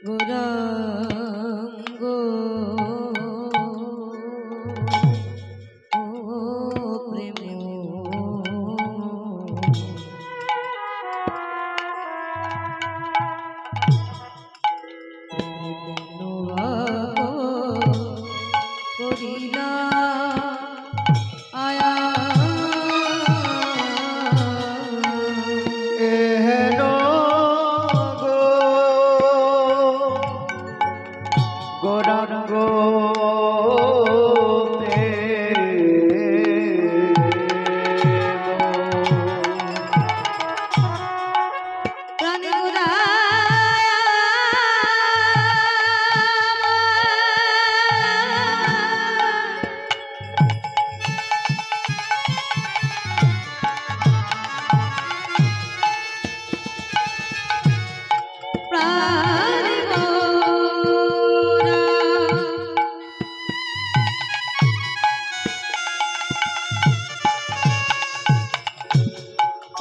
গৌরাঙ্গ প্রেম করিলা আয়া গৌরাঙ্গ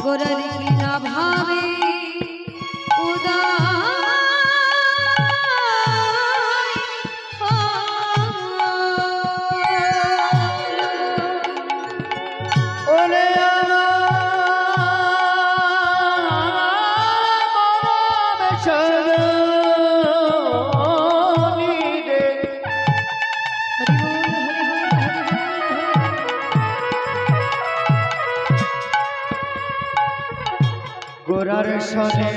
গোরার কিনা ভাবে গোরার সনে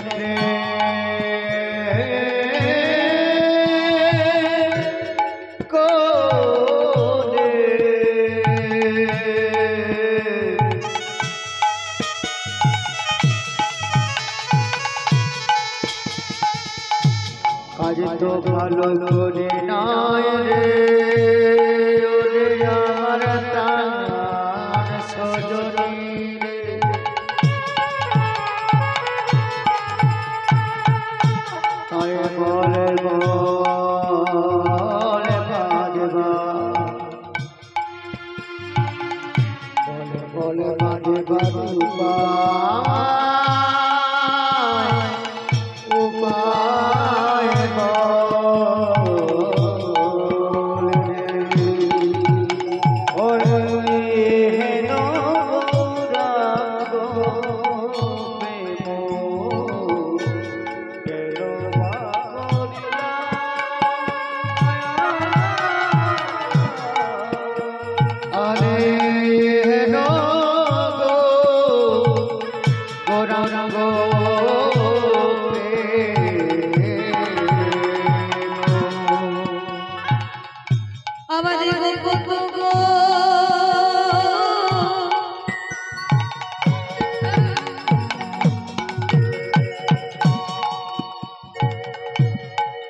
কোলে কাজ তো ভালো করে নয় রে ওরে আমার প্রাণ সজনী বলে বলে বাজবা বলে বলে বাজবা উপায়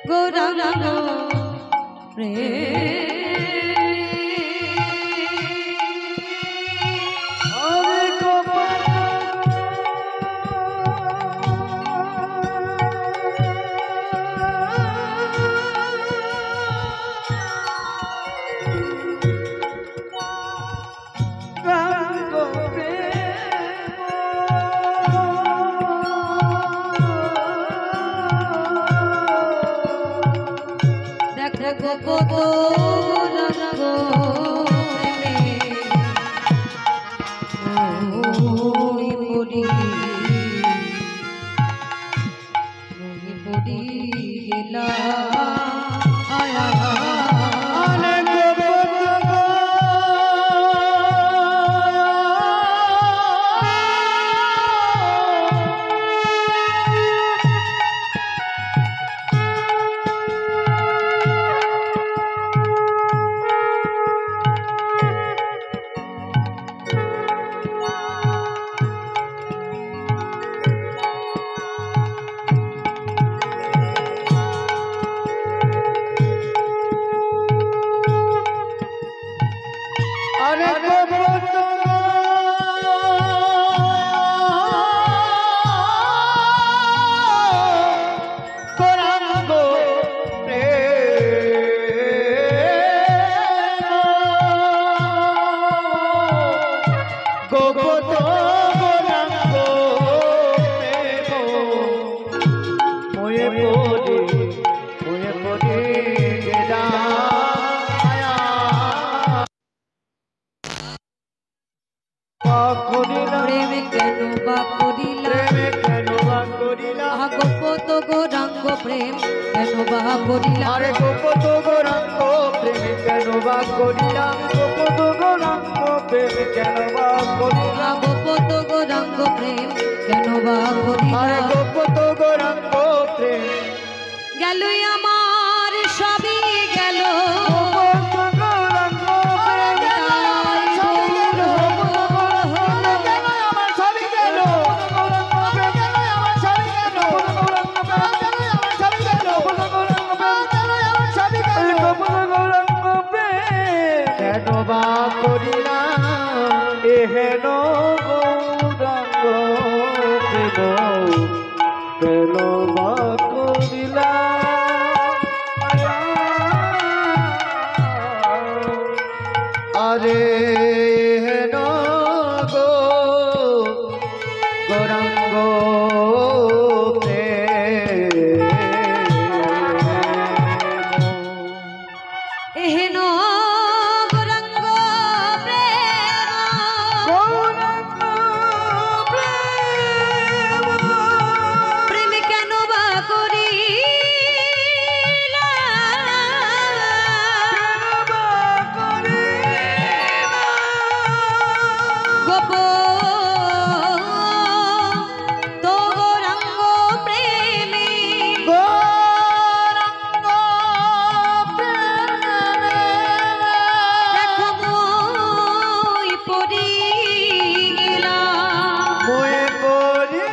গৌরাঙ্গ প্রেম দেখো গৌরাঙ্গ পড়ি গেলা আয়া বা করিলা প্রেমে কেন বা করিলা গোপত গৌরাঙ্গ প্রেম কেন বা করিলা আরে গোপত গৌরাঙ্গ প্রেমে কেন বা করিলা গোপত গৌরাঙ্গ প্রেমে কেন বা করিলা গোপত গৌরাঙ্গ প্রেম কেন বা করিলা আরে গোপত গৌরাঙ্গ প্রেম গেল আমার সবই গেল গোপত গৌরাঙ্গ প্রেম গেল আমার সবই গেল আমার সবই গেল আমার সবই গেল কেন বা করিলা এহেন গৌরাঙ্গ প্রেম কেন বা করিলা আরে হেন গো গৌরাঙ্গ এহেন গৌরাঙ্গ প্রেম গৌরাঙ্গ প্রেম কেন বা করিলা গোপ তো গৌরাঙ্গ প্রেমে গৌরাঙ্গ দেখো মই পড়ি গেলাম মোয়ে পড়ি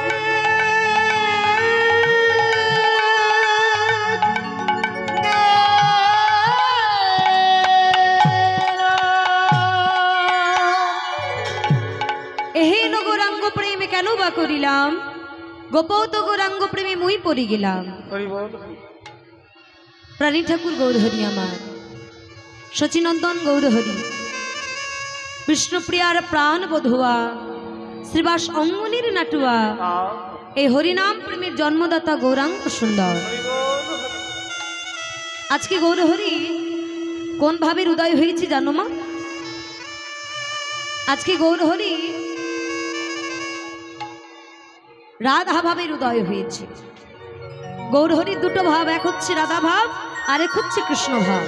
এহেন গৌরাঙ্গ প্রেমে কেন বা করিলাম গোপত গৌরাঙ্গ প্রেমে মুই পড়ি গেলাম প্রাণী ঠাকুর গৌরহরি আমার শচীনন্দন গৌরহরি বিষ্ণুপ্রিয়ার প্রাণ বধুয়া শ্রীবাস অঙ্গনের নাটুয়া এই হরিনাম প্রেমের জন্মদাতা গৌরাঙ্গ সুন্দর আজকে গৌরহরি কোন ভাবে উদয় হয়েছে জানো মা আজকে গৌরহরি রাধা ভাবের উদয় হয়েছে গৌরহরির দুটো ভাব এক হচ্ছে রাধা ভাব আর এক হচ্ছে কৃষ্ণ ভাব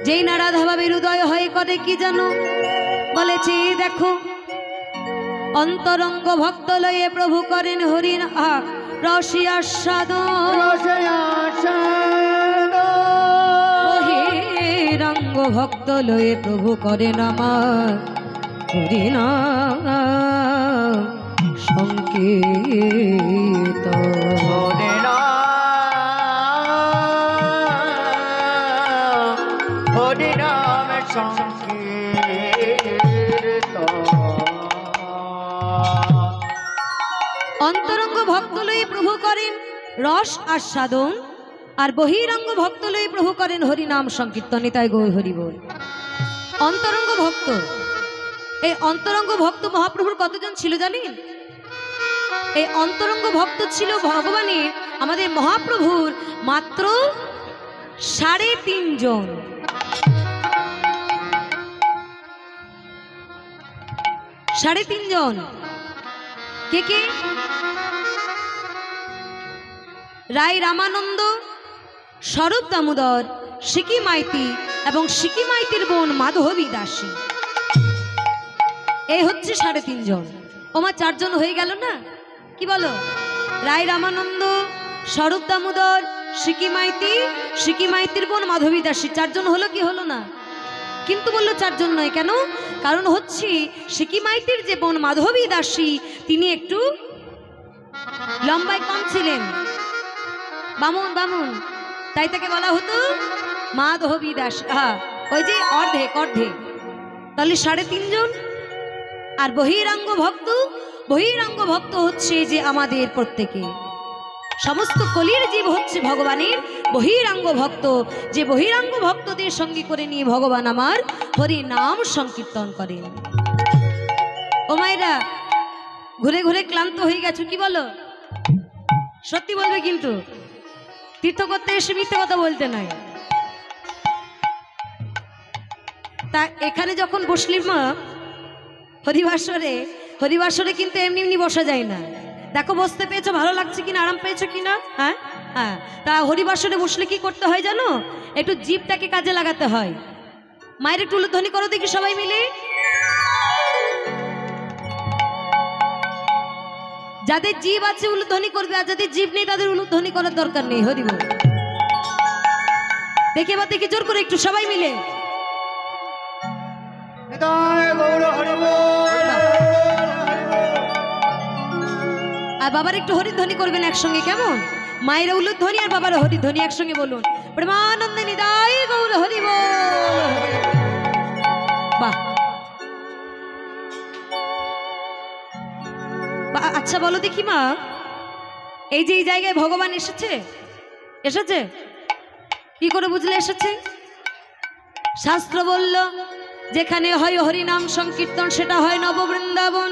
যেই না রাধা ভাবের উদয় হয় করে কি জানো বলেছে দেখো অন্তরঙ্গ ভক্ত লয়ে প্রভু করেন হরিণ রসিয়া বহিরঙ্গ ভক্ত লয়ে প্রভু করেন আমার হরিণা সংকেত হরিনাম সংকীর্তন অন্তরঙ্গ ভক্ত লয়ে প্রভু করেন রস আস্বাদন আর বহিরঙ্গ ভক্ত লয়ে প্রভু করেন হরিনাম সংকীর্তনে তাই গৌর হরি বল অন্তরঙ্গ ভক্ত এই অন্তরঙ্গ ভক্ত মহাপ্রভুর কতজন ছিল জানেন এই অন্তরঙ্গ ভক্ত ছিল ভগবানের আমাদের মহাপ্রভুর মাত্র 3.5 জন সাড়ে তিন জন কে কে রায় রামানন্দ স্বরূপ দামোদর সিকি মাইতি এবং সিকি মাইতির বোন মাধবী দাসী এই হচ্ছে 3.5 জন ওমা 4 জন হয়ে গেল না কি বলো রায় রামানন্দ স্বরূপ দামোদর সিকি মাইতির বোন মাধবী দাসী 4 জন হলো কি হলো না কিন্তু বললো 4 জন নয় কেন কারণ হচ্ছে সিকি মাইতির যে বোন মাধবী দাসী তিনি একটু লম্বায় কম ছিলেন বামুন তাই তাকে বলা হতো মাধবী দাস ওই যে অর্ধেক তাহলে 3.5 জন আর বহিরাঙ্গ ভক্ত হচ্ছে যে আমাদের প্রত্যেকে সমস্ত কলির জীব হচ্ছে ভগবানের বহিরাঙ্গ ভক্ত যে বহিরাঙ্গ ভক্তদের সঙ্গে করে নিয়ে ভগবান আমার হরি নাম সংকীর্তন করেন ও মায়েরা ঘুরে ঘুরে ক্লান্ত হয়ে গেছো কি বলো সত্যি বলবে কিন্তু তীর্থ করতে এসে মিথ্যে কথা বলতে নাই তা এখানে যখন বসলি মা হরিবাসরে হরিবাসরে কিন্তু এমনি এমনি বসা যায় না। দেখো বসতে পেয়েছো, ভালো লাগছে কিনা, আরাম পেয়েছো কিনা? হ্যাঁ হ্যাঁ। তা হরিবাসরে বসলে কি করতে হয় জানো? একটু জিভটাকে কাজে লাগাতে হয়। মায়ের একটু উলুধ্বনি করো দেখি সবাই মিলে। যাদের জিভ আছে উলুধ্বনি করবে, আর যাদের জিভ নেই তাদের উলুধ্বনি করার দরকার নেই। হরি বল। দেখি এবার দেখি জোর করে একটু সবাই মিলে। আর বাবার একটু হরিধ্বনি করবেন একসঙ্গে, কেমন? মায়ের উলুধ্বনি আর বাবার হরিধ্বনি একসঙ্গে বলুন। প্রেমানন্দে নিদায় গৌর হরি বল। বাহ। আচ্ছা বলো দেখি মা, এই যে এই জায়গায় ভগবান এসেছে, এসেছে কি করে বুঝলে এসেছে? শাস্ত্র বলল যেখানে হয় হরিনাম সংকীর্তন সেটা হয় নববৃন্দাবন,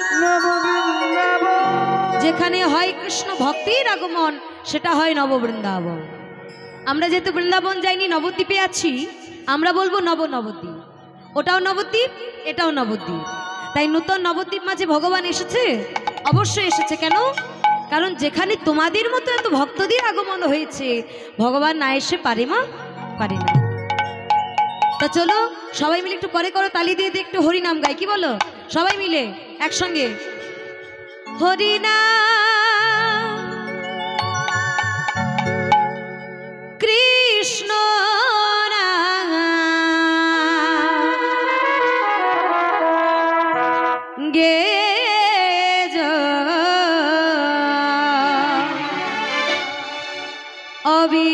যেখানে হয় কৃষ্ণ ভক্তির আগমন সেটা হয় নববৃন্দাবন। আমরা যেহেতু বৃন্দাবন যাইনি, নবদ্বীপে আছি, আমরা বলবো নবদ্বীপ। ওটাও নবদ্বীপ, এটাও নবদ্বীপ। তাই নূতন নবদ্বীপ মাঝে ভগবান এসেছে, অবশ্যই এসেছে। কেন? কারণ যেখানে তোমাদের মতো এত ভক্তদের আগমন হয়েছে, ভগবান না এসে পারে মা? পারে না। তা চলো সবাই মিলে একটু করে করো তালি দিয়ে একটু হরিনাম গাই, কি বলো? সবাই মিলে একসঙ্গে হরিনাম কৃষ্ণ গে অবি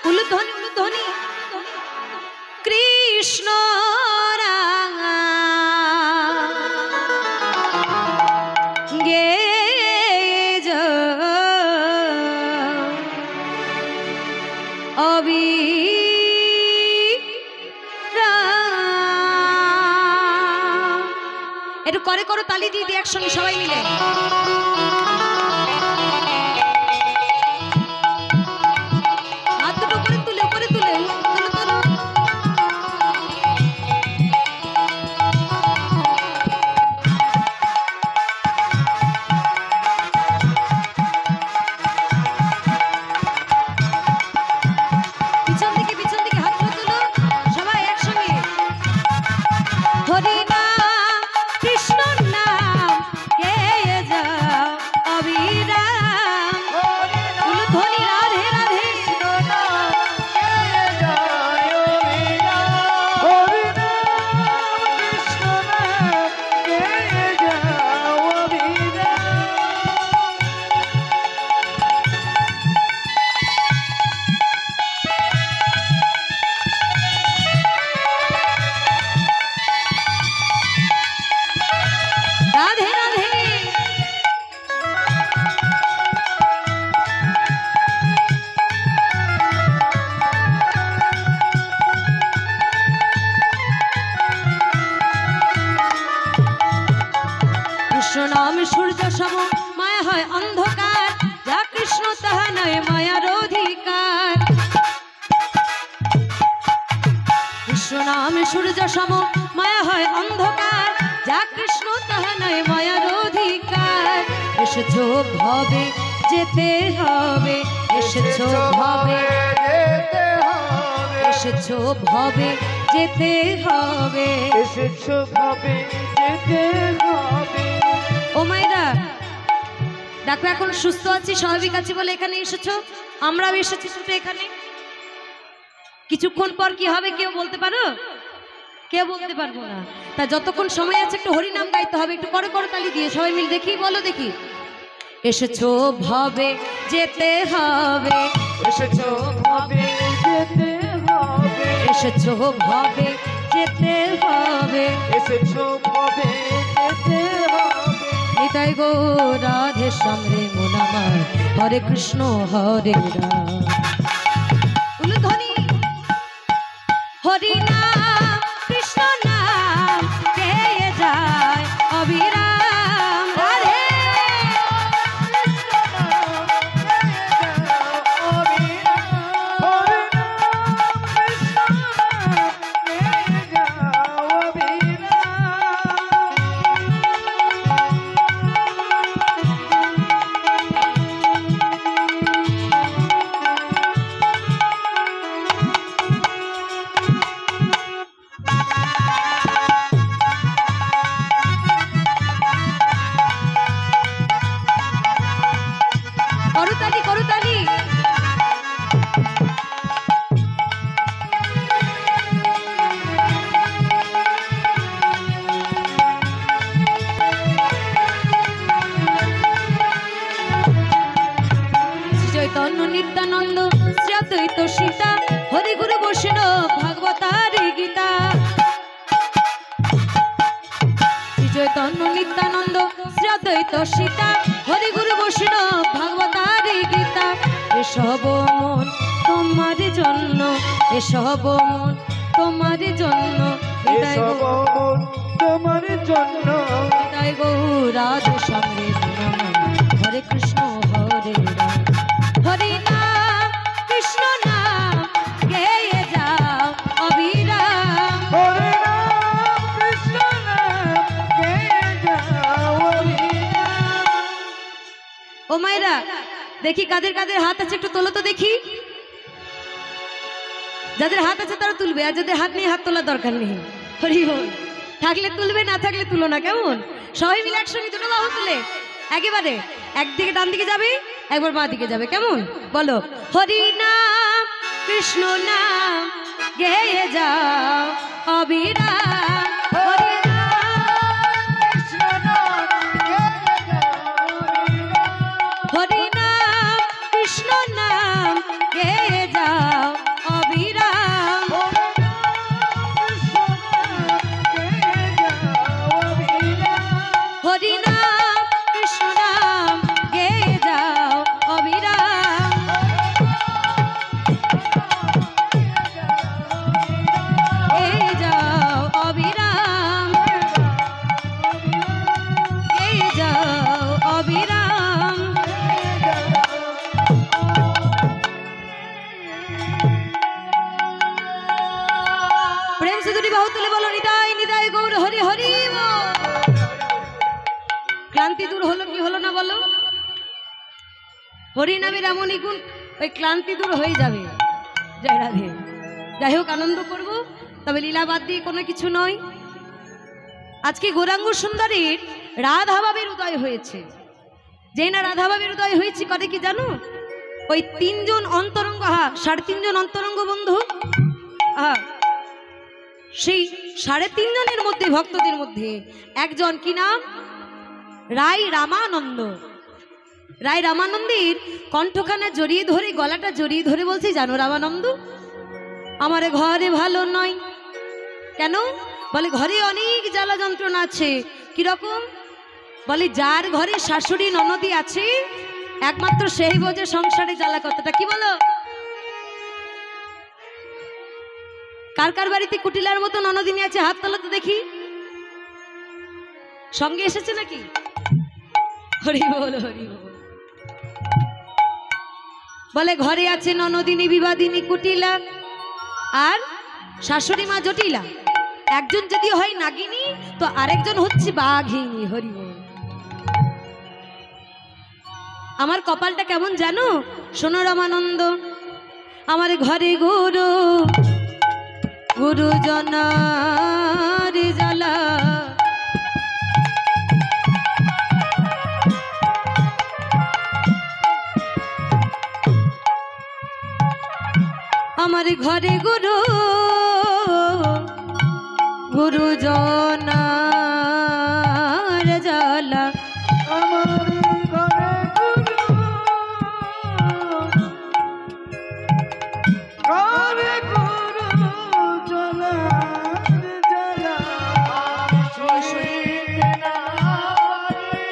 উলুধ্বনি উলুধ্বনি কৃষ্ণ গে অবি একটু করে করো তালি দিয়ে দিয়ে একসঙ্গে সবাই মিলে। নাম সূর্য সম মায়া হয় অন্ধকার, যা কৃষ্ণ তাহা নয় মায়ার অধিকার। কৃষ্ণ নাম সূর্য সম মায়া হয় অন্ধকার, যা কৃষ্ণ তাহা নয় মায়ার অধিকার। এসেছো ভবে যেতে হবে, এসেছো ভবে যেতে হবে, এসেছো ভবে যেতে হবে, এসেছো ভবে যেতে হবে। ও মায়েরা দেখো এখন সুস্থ আছি, স্বাভাবিক আছি বলে এখানে এসেছো, আমরাও এসেছি শুধু এখানে। কিছুক্ষণ পর কি হবে কেউ বলতে পারো? কেউ বলতে পারবো না। তা যতক্ষণ সময় আছে একটু হরিনাম গাইতে হবে, একটু করে করে তালি দিয়ে সবাই মিলে দেখি, বলো দেখি। এসেছো ভবে যেতে হবে, এসেছো ভবে যেতে হবে, এসেছো ভবে যেতে হবে, এসেছো ভবে যেতে হবে। নিতাই গৌর রাধে শ্যাম রে মন আমার, হরে কৃষ্ণ হরে রাম। উলুধ্বনি হরি নাম কৃষ্ণ নাম গেয়ে যায় অবিরাম। রাধে নিত্যানন্দ শ্রী অদ্বৈত সীতা হরি গুরু বৈষ্ণব ভাগবতার গীতা। শ্রী চৈতন্য নিত্যানন্দ শ্রী অদ্বৈত সীতা হরি গুরু বৈষ্ণব ভাগবতার গীতা। এসব মন তোমার জন্য, এসব মন তোমার জন্য, এসব মন তোমার জন্য। হৃদয় গৌরাধ সঙ্গে হরে কৃষ্ণ হরে রাম, হরে নাম কৃষ্ণ নাম গেয়ে যাও অবিরাম। হরে রাম কৃষ্ণ নাম গেয়ে যাও অবিরাম। ও মায়েরা, দেখি কাদের কাদের হাত আছে একটু তোলো তো দেখি। যাদের হাত আছে তারা তুলবে, আর যাদের হাত নেই হাত তোলার দরকার নেই। হরি বল। থাকলে তুলবে, না থাকলে তুলো না, কেমন? সবাই মিলে একসঙ্গে দুটো বাহু তুলে একেবারে একদিকে ডান দিকে যাবে, একবার বাঁ দিকে যাবে, কেমন? বলো হরি নাম কৃষ্ণ নাম গেয়ে যাও অবিরাম। হরি কৃষ্ণ নাম গেয়ে যাও অবিরাম। হরি নাম কৃষ্ণ নাম গেয়ে যাও অবিরাম। হরি নাম কৃষ্ণ নাম গেয়ে যাও অবিরাম। গেয়ে যাও অবিরাম, গেয়ে যাও অবিরাম। প্রেম से দুটি বাহু তুলে বলো নিতাই নিতাই গৌর হরি হরি বল। ক্লান্তি দূর হলো কি হলো না বলো? হরি নামের এমনই গুণ, ওই ক্লান্তি দূর হয়ে যাবে। জয় রাধে। যাই হোক, আনন্দ করব, তবে লীলা বাদ দিয়ে কোনো কিছু নয়। আজকে গৌরাঙ্গ সুন্দরীর রাধাভাবের উদয় হয়েছে। যেই না রাধাভাবের উদয় হয়েছে করে কি জানো? ওই তিনজন অন্তরঙ্গ, 3.5 জন অন্তরঙ্গ বন্ধু, সেই 3.5 জনের মধ্যে ভক্তদের মধ্যে একজন কি নাম? রায় রামানন্দ। রায় রামানন্দের কণ্ঠখানা জড়িয়ে ধরে, গলাটা জড়িয়ে ধরে বলছে, জানো রামানন্দ, আমার ঘরে ভালো নয়। কেন? বলে ঘরে অনেক জ্বালা যন্ত্রণা আছে। কিরকম? বলে যার ঘরে শাশুড়ি ননদী আছে একমাত্র সেই বোঝে সংসারে জ্বালা কতটা। কি বলো? কার কার বাড়িতে কুটিলার মতো ননদিনী আছে? হাত তোলো তো দেখি। সঙ্গে এসেছে নাকি? হরি বল হরি বল। বলে ঘরে আছে ননদিনী বিবাদিনী কুটিলা আর শাশুড়ি মা জটিলা। একজন যদি হয় নাগিনী তো আরেকজন হচ্ছে বাঘিনী। হরি বল। আমার কপালটা কেমন জানো? শোনো রামানন্দ, আমার ঘরে গুরু গুরুজনার জ্বালা, আমার ঘরে গুরু গুরুজনার জ্বালা, আমার ঘরে গুরু, ঘরে গুরু জনার জ্বালা। সইতে না পারে,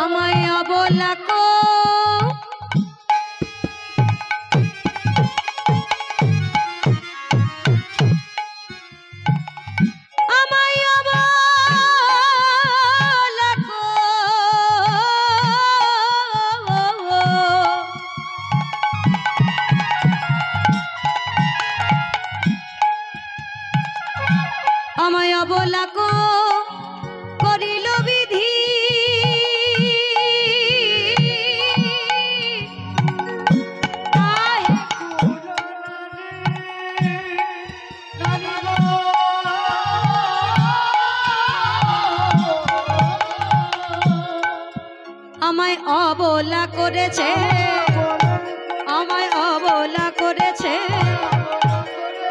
আমায় অবলা কো আমায় অবলা কো আমায় অবলা কো করিল বিধি, আমায় অবলা করেছে, আমায় অবলা করেছে,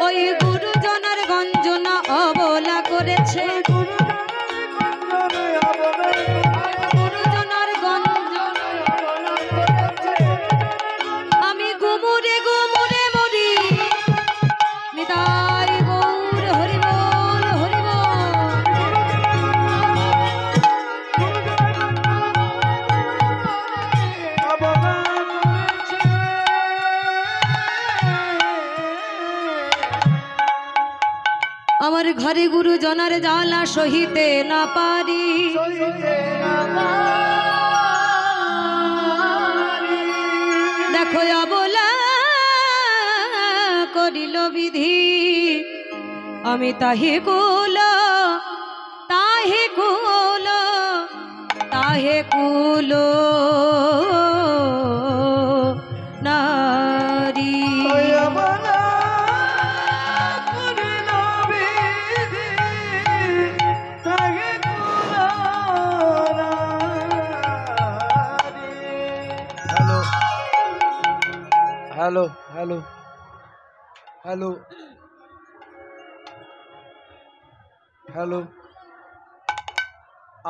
ওই গুরুজনার গঞ্জনা অবলা করেছে। করেছে গুরুজনার গঞ্জন আমি গুমুরে গুমুরে মরি নিতাই গৌর হরি বল হরি আমার ঘরে গুরুজনার জ্বালা সহিতে না পারি দেখো অবলা করিল বিধি আমি তাহে কুল তাহে কুল তাহে কুল নারী হ্যালো হ্যালো হ্যালো হ্যালো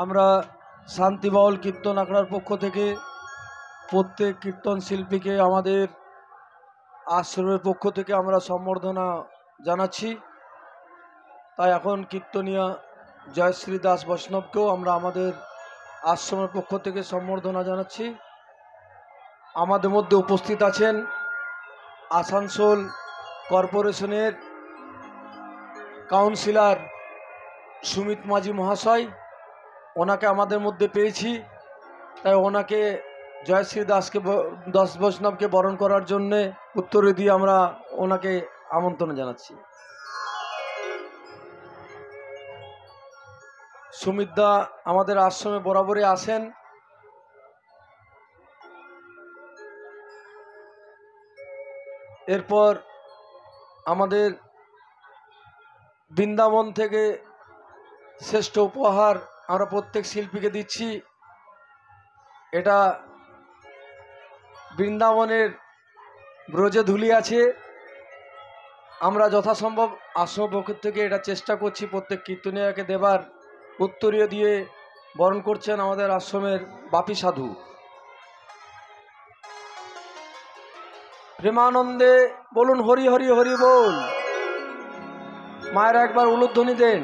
আমরা শান্তিবাউল কীর্তন আখড়ার পক্ষ থেকে প্রত্যেক কীর্তন শিল্পীকে আমাদের আশ্রমের পক্ষ থেকে আমরা সম্বর্ধনা জানাচ্ছি। তাই এখন কীর্তনিয়া জয়শ্রী দাস বৈষ্ণবকেও আমরা আমাদের আশ্রমের পক্ষ থেকে সম্বর্ধনা জানাচ্ছি। আমাদের মধ্যে উপস্থিত আছেন আসানসোল কর্পোরেশনের কাউন্সিলর সুমিত মাঝি মহাশয়, ওনাকে আমাদের মধ্যে পেয়েছি, তাই ওনাকে জয়শ্রী দাস বৈষ্ণবকে বরণ করার জন্যে উত্তরে দিয়ে আমরা ওনাকে আমন্ত্রণ জানাচ্ছি। সুমিতদা আমাদের আশ্রমে বরাবরই আসেন। এরপর আমাদের বৃন্দাবন থেকে শ্রেষ্ঠ উপহার আমরা প্রত্যেক শিল্পীকে দিচ্ছি। এটা বৃন্দাবনের ব্রজে ধুলি আছে, আমরা যথাসম্ভব আশ্রম পক্ষ থেকে এটা চেষ্টা করছি প্রত্যেক কীর্তনীয়াকে দেবার। উত্তরীয় দিয়ে বরণ করছেন আমাদের আশ্রমের বাপি সাধু। প্রেমানন্দে বলুন হরি হরি হরি বল। মায়ের একবার উলুধ্বনি দেন।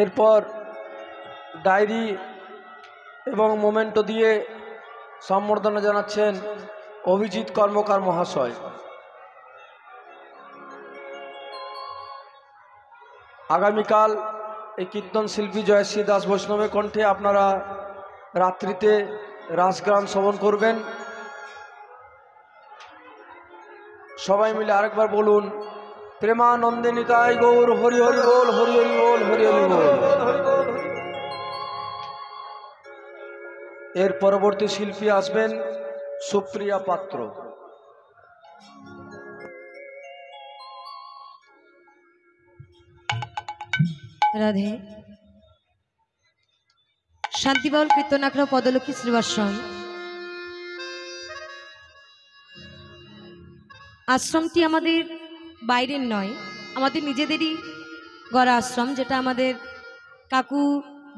এরপর ডায়েরি এবং মোমেন্টো দিয়ে সম্বর্ধনা জানাচ্ছেন অভিজিৎ কর্মকার মহাশয়। আগামীকাল এই কীর্তন শিল্পী জয়শ্রী দাস বৈষ্ণবের কণ্ঠে আপনারা রাত্রিতে রাসগান শ্রবণ করবেন। সবাই মিলে আরেকবার বলুন প্রেমানন্দে নিতাই গৌর হরি হরি বল হরি হরি বল হরি হরি বল। এর পরবর্তী শিল্পী আসবেন সুপ্রিয়া পাত্র। রাধে। শান্তিবাউল কীর্তন আখড়া পদলক্ষ্মী শ্রীবাশ্রম আশ্রমটি আমাদের বাইরের নয়, আমাদের নিজেদেরই গড়া আশ্রম, যেটা আমাদের কাকু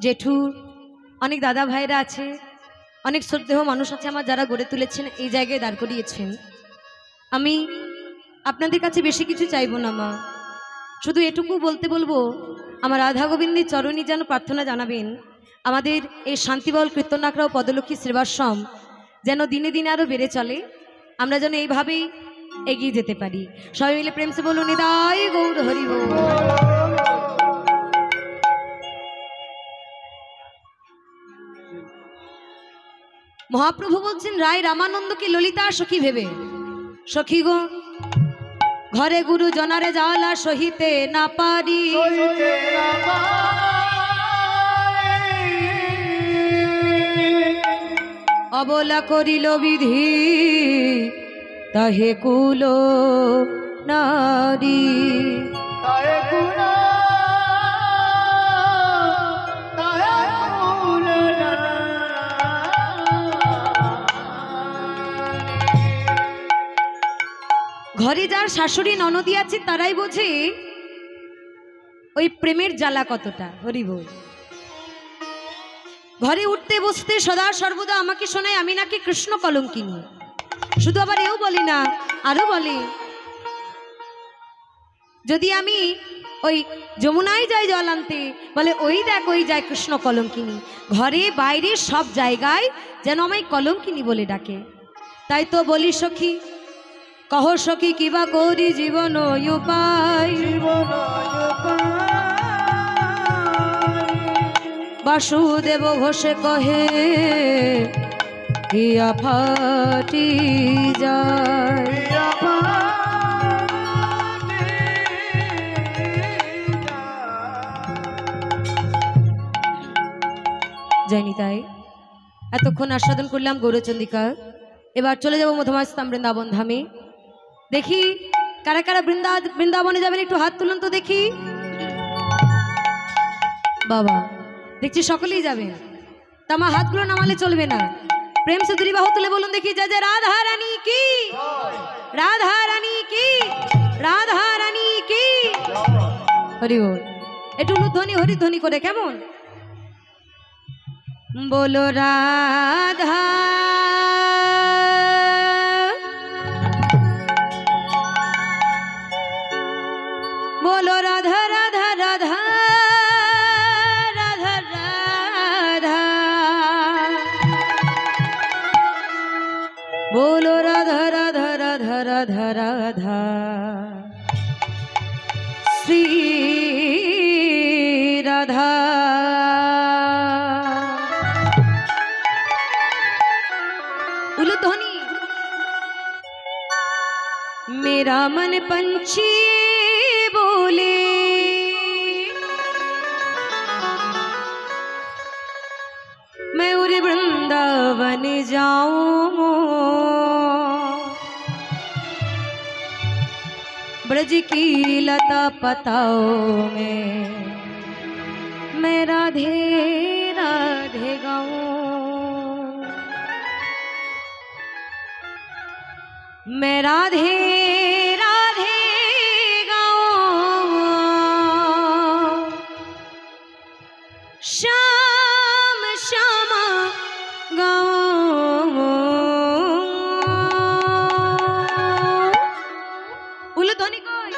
জেঠু অনেক দাদা ভাইরা আছে, অনেক শ্রদ্ধেয় মানুষ আছে আমার, যারা গড়ে তুলেছেন, এই জায়গায় দাঁড় করিয়েছেন। আমি আপনাদের কাছে বেশি কিছু চাইবো না মা, শুধু এটুকু বলবো আমার রাধা গোবিন্দের চরণী যেন প্রার্থনা জানাবেন আমাদের এই শান্তিবাউল কীর্তন আখড়া ও পদলক্ষ্মী শ্রীবাশ্রম যেন দিনে দিনে আরো বেড়ে চলে, আমরা যেন এইভাবেই এগিয়ে যেতে পারি। সবাই মিলে প্রেম সে বলুন নিতাই গৌর হরি বল। মহাপ্রভু বলছেন রায় রামানন্দকে ললিতা সখী ভেবে, সখী গো ঘরে গুরু জনারে জ্বালা সহিতে না পারি, অবলা করিল বিধি তাহে কুল নারী। ঘরে যার শাশুড়ি ননদী আছে তারাই বোঝে ওই প্রেমের জ্বালা কতটা। হরি বল। ঘরে উঠতে বসতে সদা সর্বদা আমাকে শোনায় আমি নাকি কৃষ্ণ কলঙ্কিনী। শুধু আবার এও বলি না, আরো বলে যদি আমি ওই যমুনায় যাই জল আনতে, বলে ওই দেখ ওই যায় কৃষ্ণ কলঙ্কিনী। ঘরে বাইরে সব জায়গায় যেন আমায় কলঙ্কিনী বলে ডাকে। তাই তো বলি সখী, কহ সখী কিবা করি জীবন উপায়, বাসুদেব ঘোষে কহে হিয়া ফাটি যায়। জানি তাই এতক্ষণ আস্বাদন করলাম গৌরচন্দিকা। এবার চলে যাব মধুমাস্তাম বৃন্দাবন ধামে। দেখি কারা কারা বৃন্দাবনে যাবেন, একটু হাত তুলুন তো দেখি। বাবা দেখছি সকলেই যাবেন, তা আমার হাতগুলো নামালে চলবে না। প্রেম সে দুই বাহু তুলে বলুন দেখি, জয় জয় রাধা রানী কি, রাধা রানী কি, রাধা রানী কি। হরি বল। একটু ধ্বনি হরিধ্বনি করে কেমন बोलो राधा बोलो राधा राधा राधा राधा राधा बोलो राधा राधा राधा राधा राधा श्री राधा। मेरा मन पंछी बोले, मैं उरे वृंदावन जाऊं, ब्रज की लता पताओं में मैं राधे राधे गाऊं। मैं राधे राधे गाऊं, श्याम श्याम गाऊं। उलध्वनि कोई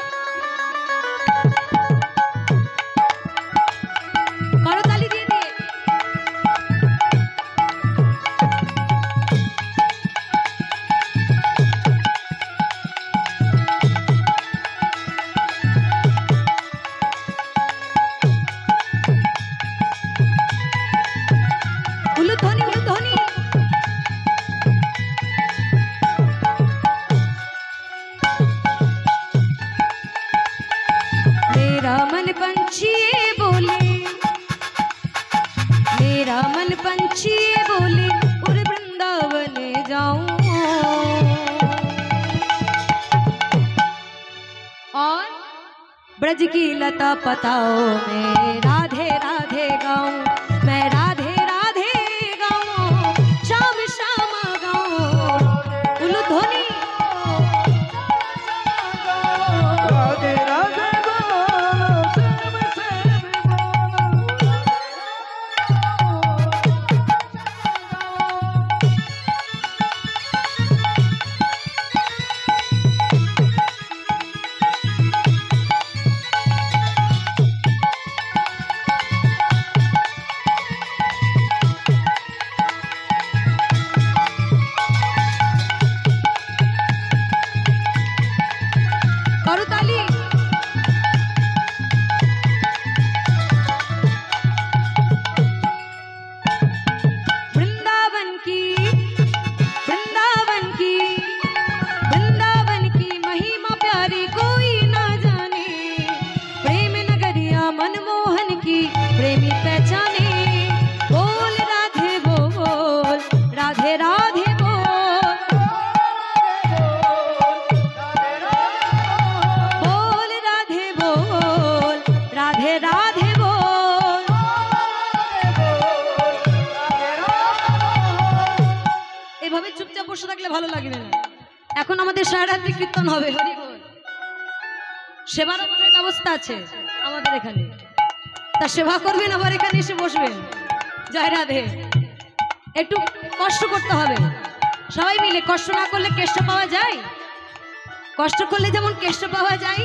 करताली दिए दिए। मेरा मन पंछी बोले, मेरा मन पंछी बोले, उरे वृंदावन जाऊं। और ब्रज की लता पताओं में राधे राधे गाऊं, मैं राधे राधे गाऊं, श्याम श्याम गाऊं। उलध्वनि राधे राधे करताली। वृंदावन की, वृंदावन की, वृंदावन की महिमा प्यारी कोई ना जाने। प्रेम नगरिया मनमोहन की प्रेमी पहचाने। बोल राधे बोल, राधे राधे राधे बोल। এভাবে চুপচাপ বসে থাকলে ভালো লাগবে না। এখন আমাদের সারারাত্রি কীর্তন হবে। হরি বল। সেবার বোধহয় ব্যবস্থা আছে আমাদের এখানে, তা সেবা করবেন আবার এখানে এসে বসবেন। জয় রাধে। একটু কষ্ট করতে হবে সবাই মিলে, কষ্ট না করলে কেষ্ট পাওয়া যায়? কষ্ট করলে যেমন কেষ্ট পাওয়া যায়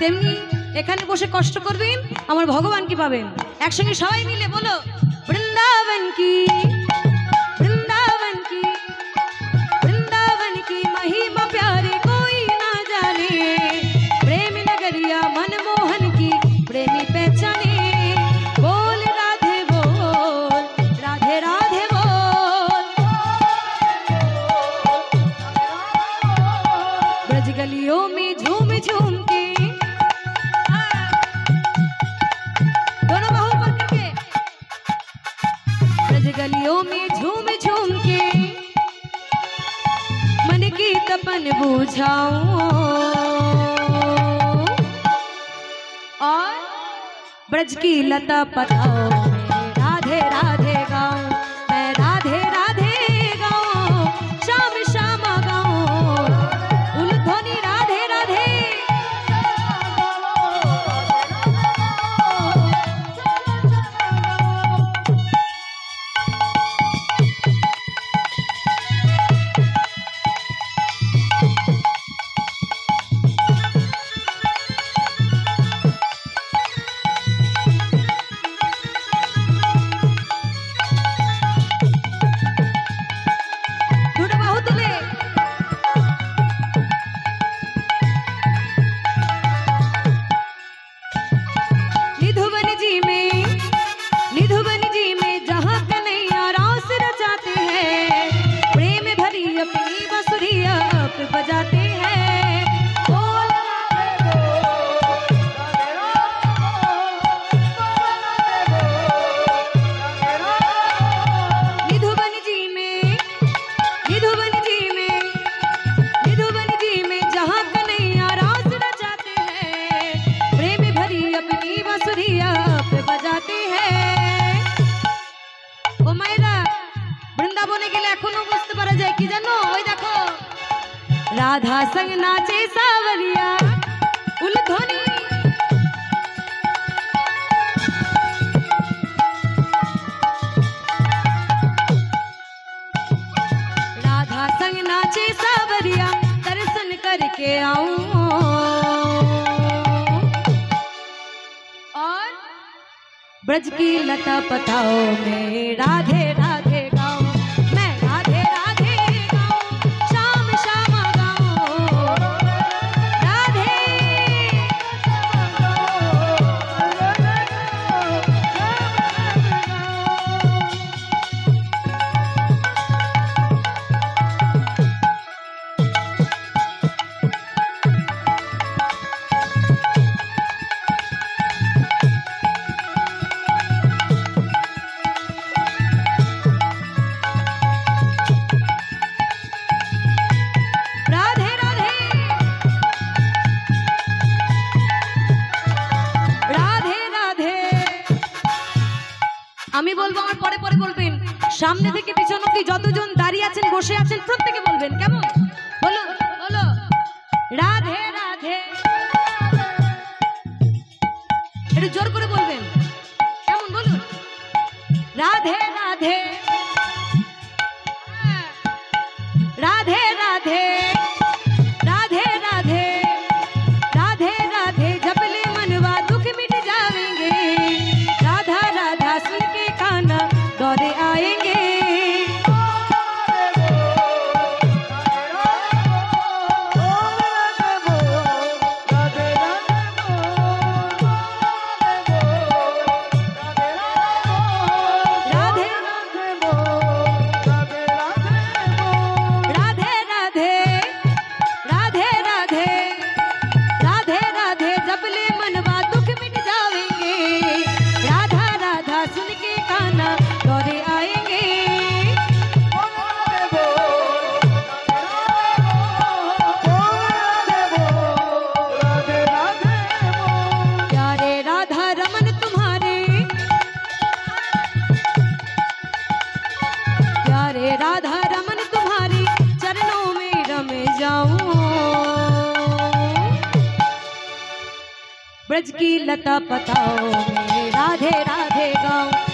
তেমনি এখানে বসে কষ্ট করবেন আমার ভগবানকে পাবেন। একসঙ্গে সবাই মিলে বলো বৃন্দাবন কি, বৃন্দাবন কি, বৃন্दावन की महिमा प्यारे कोई ना जाने, प्रेम नगरिया मनमोहन की प्रेमी पहचाने, बोल राधे बोल, राधे राधे बोल, ब्रज गलियों में झूम झूम के, दोनों बाहु ऊपर करके, ब्रज गलियों में झूम झूम के मन की तपन बुझाऊं, और ब्रज की लता पताओं में राधे राधे गाऊं, मैं राधे राधे गाऊं, शाम शाम गाऊं, उलध्वनि राधे राधे। बजाते हैं निधुवन जी में, निधुवन जी में, निधुवन जी में जहाँ कन्हैया रास रचाते हैं, प्रेम भरी अपनी बांसुरिया पे बजाते हैं। ও মায়েরা বৃন্দাবনে গেলে এখনো বুঝতে পারা যায় কি জানো, ওই দেখো राधा संग नाचे सावरिया, उलध्वनि राधा संग नाचे सावरिया, दर्शन करके आऊं, और ब्रज की लता पताओं में राधे राधे गाऊं, मैं राधे राधे गाऊं, शाम शाम আমি বলবো আমার পরে পরে বলবেন, সামনে থেকে পিছন অবধি যতজন দাঁড়িয়ে আছেন বসে আছেন প্রত্যেকে বলবেন, কেমন? বলো বলো রাধে রাধে, একটু জোর করে বলবেন, কেমন বলুন? রাধে রাধে, রাধে রাধে, राधे राधे, राधे राधे, जपले मनवा दुख मिट जाएंगे, राधा राधा सुन के काना दौड़े आएंगे। राधे ब्रज की लता पताओं में राधे राधे गाऊं।